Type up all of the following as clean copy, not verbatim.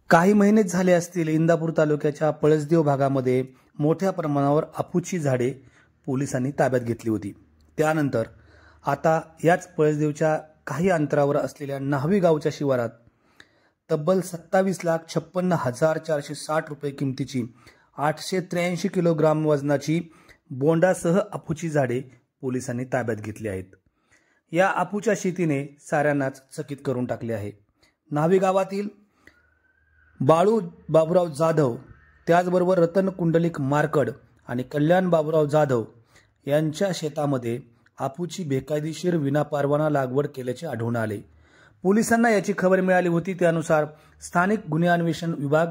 काही महिनेच झाले असतील इंदापूर तालुक्याच्या पळसदेव भागामध्ये मोठ्या प्रमाणावर अफूची झाडे पोलिसांनी ताब्यात घेतली होती। त्यानंतर आता याच पळसदेवच्या काही अंतरावर असलेल्या नाहवी गावच्या शिवारात तब्बल 27,56,460 रुपये किमतीची 883 किलोग्राम वजनाची बोंडासह अफूची झाडे पोलिसांनी ताब्यात घेतली आहेत। या अफूच्या शेतीने साऱ्यांनाच चकित करून टाकले आहे। नाहवी गावातील बाळू बाबूराव जाधव, त्याचबरोबर रतन कुंडलिक मारकड आणि कल्याण बाबूराव जाधव यांच्या शेतामध्ये अफूची बेकायदेशीर विनापरवाना लागवड केल्याचे आढळून आले। पोलिसांना याची खबर मिळाली होती। त्यानुसार स्थानिक गुन्हे अन्वेषण विभाग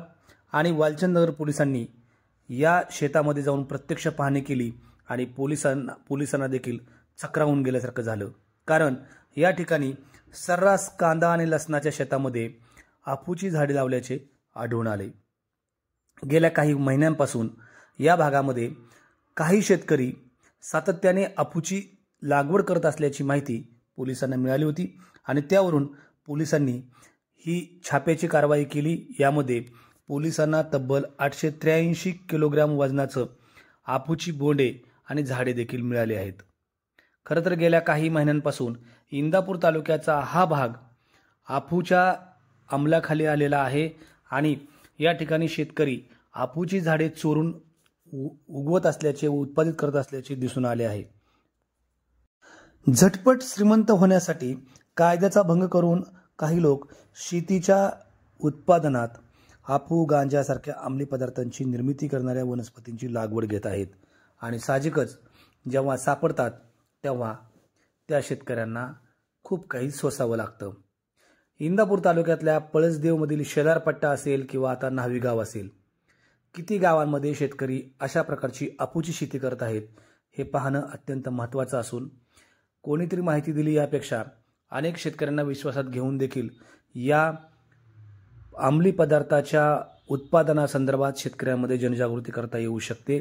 आणि वालचंदनगर पोलिसांनी या शेतामध्ये जाऊन प्रत्यक्ष पाहणी केली आणि पोलिसांना देखील चक्रावून गेल्यासारखं झालं, कारण या ठिकाणी सर्रास कांदा आणि लसणाच्या शेतामध्ये अफूची झाडे लावल्याचे आढळून आले। गेल्या काही महिन्यांपासून या भागामध्ये काही शेतकरी सातत्याने अफूची लागवड करत असल्याची माहिती पोलिसांना मिळाली होती आणि त्यावरून पोलिसांनी ही छाप्याची कारवाई केली। यामध्ये पोलिसांना तब्बल 883 किलोग्राम वजनाचं अफूची बोंडे आणि झाडे देखील मिळाले आहेत। खरं तर गेल्या काही महिन्यांपासून इंदापूर तालुक्याचा हा भाग अफूच्या अंमलाखाली आलेला आहे आणि या ठिकाणी शेतकरी अफूची झाडे चोरून उगवत असल्याचे, उत्पादित करत असल्याचे दिसून आले आहे। झटपट श्रीमंत होण्यासाठी कायद्याचा भंग करून काही लोक शेतीच्या उत्पादनात अफू, गांजासारख्या अंमली पदार्थांची निर्मिती करणाऱ्या वनस्पतींची लागवड घेत आहेत आणि साहजिकच जेव्हा सापडतात तेव्हा त्या शेतकऱ्यांना खूप काही सोसावं लागतं। इंदापूर तालुक्यातल्या पळसदेवमधील शेलारपट्टा असेल किंवा आता नाहवी गाव असेल, किती गावांमध्ये शेतकरी अशा प्रकारची अफूची शेती करत आहेत हे पाहणं अत्यंत महत्त्वाचं असून कोणीतरी माहिती दिली यापेक्षा अनेक शेतकऱ्यांना विश्वासात घेऊन देखील या अंमली पदार्थाच्या उत्पादनासंदर्भात शेतकऱ्यांमध्ये जनजागृती करता येऊ शकते।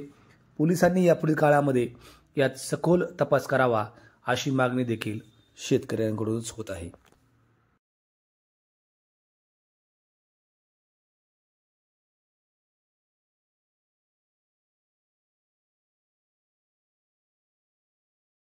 पोलिसांनी यापुढील काळामध्ये यात सखोल तपास करावा अशी मागणी देखील शेतकऱ्यांकडूनच होत आहे।